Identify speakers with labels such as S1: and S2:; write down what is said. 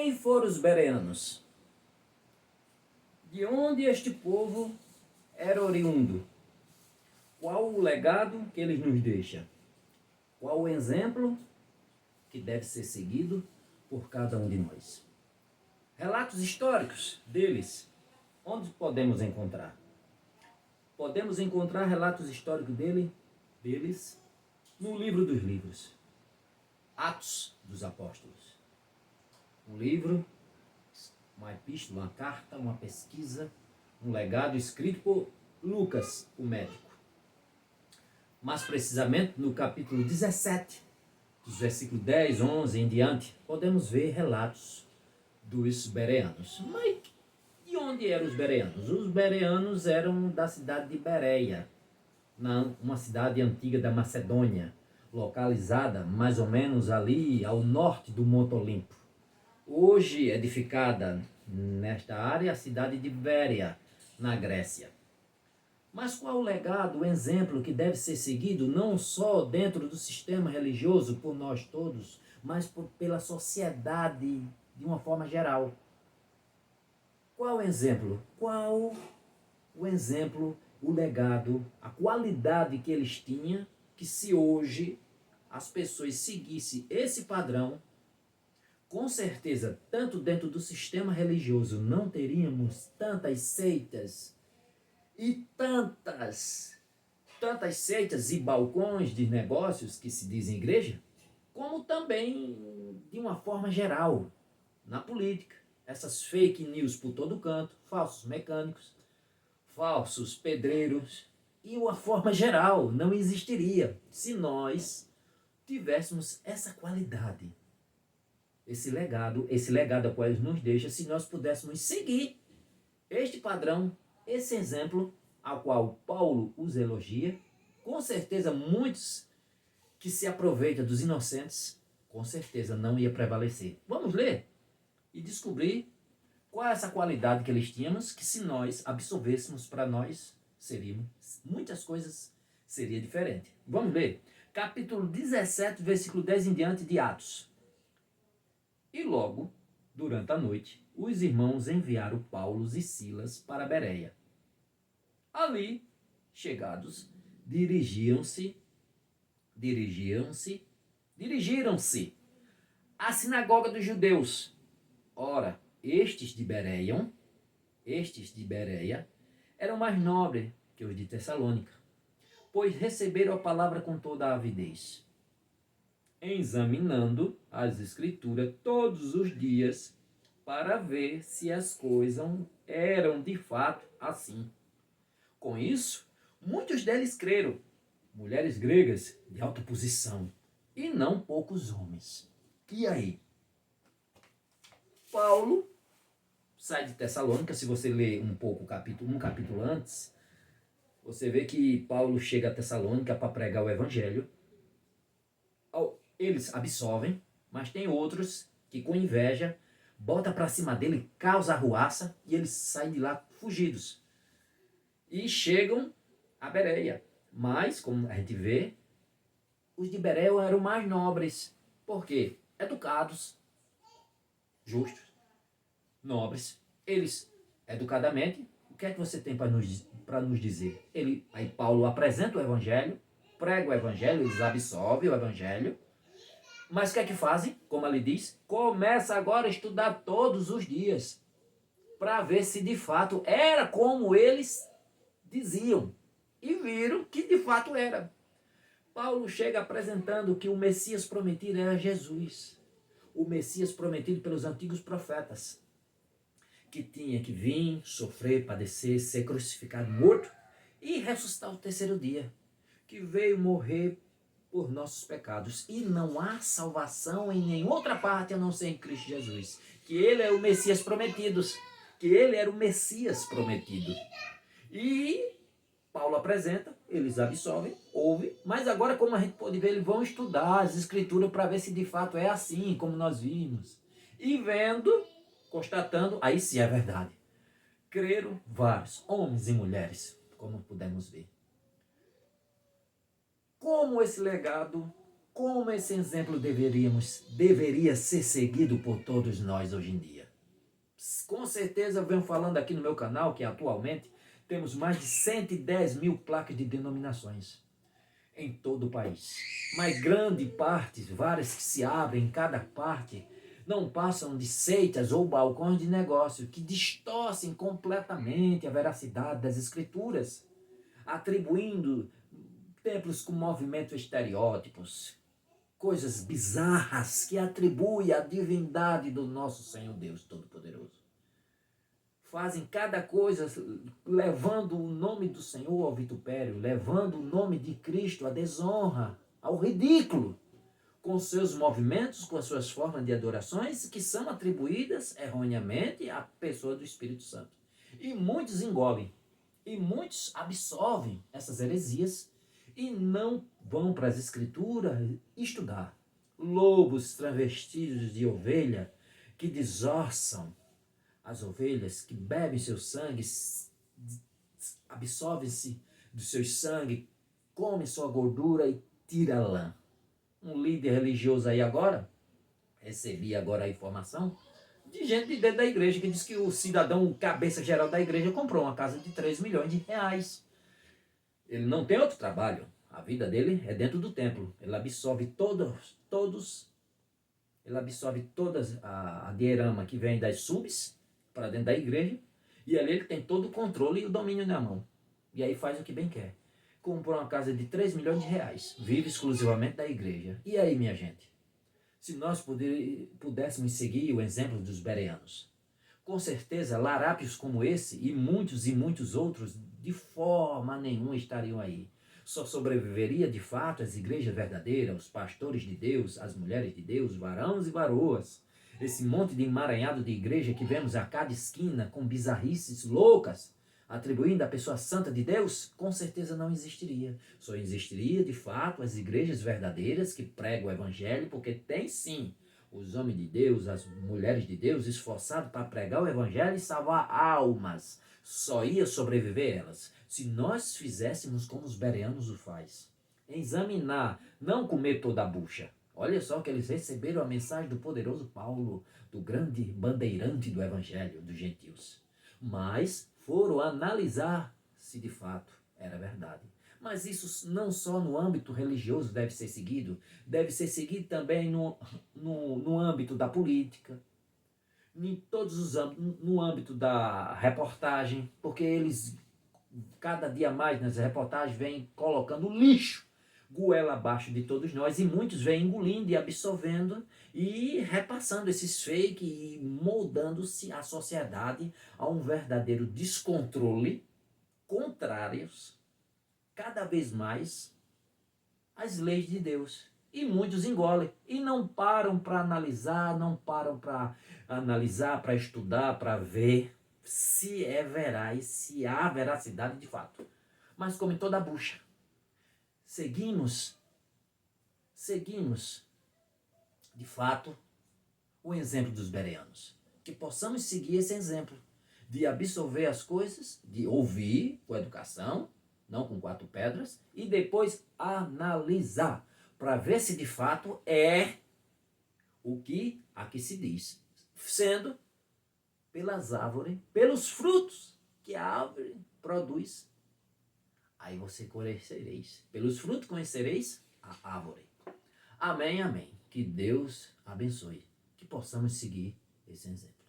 S1: Quem foram os bereanos? De onde este povo era oriundo? Qual o legado que eles nos deixam? Qual o exemplo que deve ser seguido por cada um de nós? Relatos históricos deles, onde podemos encontrar? Podemos encontrar relatos históricos deles no livro dos livros, Atos dos Apóstolos. Um livro, uma epístola, uma carta, uma pesquisa, um legado escrito por Lucas, o médico. Mais precisamente no capítulo 17, dos versículos 10, 11 em diante, podemos ver relatos dos bereanos. Mas de onde eram os bereanos? Os bereanos eram da cidade de Bereia, uma cidade antiga da Macedônia, localizada mais ou menos ali ao norte do Monte Olimpo. Hoje edificada nesta área a cidade de Béria, na Grécia. Mas qual o legado, o exemplo que deve ser seguido não só dentro do sistema religioso por nós todos, mas pela sociedade de uma forma geral? Qual o exemplo? Qual o exemplo, o legado, a qualidade que eles tinham, que se hoje as pessoas seguissem esse padrão, com certeza, tanto dentro do sistema religioso, não teríamos tantas seitas e tantas seitas e balcões de negócios que se dizem igreja, como também, de uma forma geral, na política. Essas fake news por todo canto, falsos mecânicos, falsos pedreiros, e uma forma geral não existiria se nós tivéssemos essa qualidade, esse legado a qual ele nos deixa, se nós pudéssemos seguir este padrão, esse exemplo ao qual Paulo os elogia. Com certeza muitos que se aproveitam dos inocentes, com certeza não ia prevalecer. Vamos ler e descobrir qual é essa qualidade que eles tínhamos, que se nós absorvêssemos para nós, muitas coisas seria diferente. Vamos ler. Capítulo 17, versículo 10 em diante de Atos. E logo, durante a noite, os irmãos enviaram Paulo e Silas para Bereia. Ali, chegados, dirigiram-se à sinagoga dos judeus. Ora, estes de Bereia eram mais nobres que os de Tessalônica, pois receberam a palavra com toda a avidez, examinando as escrituras todos os dias para ver se as coisas eram de fato assim. Com isso, muitos deles creram, mulheres gregas de alta posição, e não poucos homens. E aí? Paulo sai de Tessalônica. Se você ler um capítulo antes, você vê que Paulo chega a Tessalônica para pregar o evangelho. Eles absolvem, mas tem outros que com inveja bota para cima dele, causa arruaça, e eles saem de lá fugidos e chegam a Bereia. Mas, como a gente vê, os de Bereia eram mais nobres. Por quê? Educados, justos, nobres. Eles, educadamente, o que é que você tem para nos dizer? Aí Paulo apresenta o evangelho, prega o evangelho, eles absolvem o evangelho. Mas o que é que fazem? Como ele diz, começa agora a estudar todos os dias, para ver se de fato era como eles diziam. E viram que de fato era. Paulo chega apresentando que o Messias prometido era Jesus. O Messias prometido pelos antigos profetas, que tinha que vir, sofrer, padecer, ser crucificado, morto e ressuscitar o terceiro dia. Que veio morrer por nossos pecados. E não há salvação em nenhuma outra parte a não ser em Cristo Jesus. Que ele é o Messias prometido. Que ele era o Messias prometido. E Paulo apresenta, eles absolvem, ouvem, mas agora, como a gente pode ver, eles vão estudar as escrituras para ver se de fato é assim, como nós vimos. E vendo, constatando, aí sim é verdade. Creram vários, homens e mulheres, como pudemos ver. Como esse legado como esse exemplo deveria ser seguido por todos nós hoje em dia. Com certeza eu venho falando aqui no meu canal que atualmente temos mais de 110 mil placas de denominações em todo o país. Mas grande parte, várias que se abrem em cada parte, não passam de seitas ou balcões de negócio que distorcem completamente a veracidade das escrituras, atribuindo templos com movimentos estereótipos, coisas bizarras que atribuem a divindade do nosso Senhor Deus Todo-Poderoso. Fazem cada coisa levando o nome do Senhor ao vitupério, levando o nome de Cristo à desonra, ao ridículo, com seus movimentos, com as suas formas de adorações que são atribuídas erroneamente à pessoa do Espírito Santo. E muitos engolem, e muitos absorvem essas heresias e não vão para as Escrituras estudar. Lobos travestidos de ovelha que desossam as ovelhas, que bebem seu sangue, absorvem-se do seu sangue, comem sua gordura e tira a lã. Um líder religioso aí agora, recebi agora a informação, de gente de dentro da igreja, que diz que o cidadão, o cabeça geral da igreja, comprou uma casa de 3 milhões de reais. Ele não tem outro trabalho. A vida dele é dentro do templo. Ele absorve ele absorve todas a diorama que vem das subs para dentro da igreja, e ali ele tem todo o controle e o domínio na mão. E aí faz o que bem quer. Comprou uma casa de 3 milhões de reais, vive exclusivamente da igreja. E aí, minha gente? Se nós pudéssemos seguir o exemplo dos bereanos, com certeza larápios como esse e muitos outros de forma nenhuma estariam aí. Só sobreviveria de fato as igrejas verdadeiras, os pastores de Deus, as mulheres de Deus, varões e varoas. Esse monte de emaranhado de igreja que vemos a cada esquina com bizarrices loucas, atribuindo a pessoa santa de Deus, com certeza não existiria. Só existiria de fato as igrejas verdadeiras que pregam o evangelho, porque tem sim os homens de Deus, as mulheres de Deus esforçados para pregar o evangelho e salvar almas. Só ia sobreviver elas se nós fizéssemos como os bereanos o faz. Examinar, não comer toda a bucha. Olha só que eles receberam a mensagem do poderoso Paulo, do grande bandeirante do evangelho dos gentios. Mas foram analisar se de fato era verdade. Mas isso não só no âmbito religioso deve ser seguido também no âmbito da política, em todos os âmbitos, no âmbito da reportagem, porque eles, cada dia mais nas reportagens, vêm colocando lixo goela abaixo de todos nós, e muitos vêm engolindo e absorvendo e repassando esses fake e moldando-se a sociedade a um verdadeiro descontrole, contrários cada vez mais às leis de Deus. E muitos engolem e não param para analisar, para estudar, para ver se é veraz, se há veracidade de fato. Mas como em toda bucha, seguimos, de fato, o exemplo dos bereanos. Que possamos seguir esse exemplo de absorver as coisas, de ouvir com educação, não com 4 pedras, e depois analisar, para ver se de fato é o que aqui se diz. Sendo pelas árvores, pelos frutos que a árvore produz, aí você conhecereis. Pelos frutos conhecereis a árvore. Amém, amém. Que Deus abençoe. Que possamos seguir esse exemplo.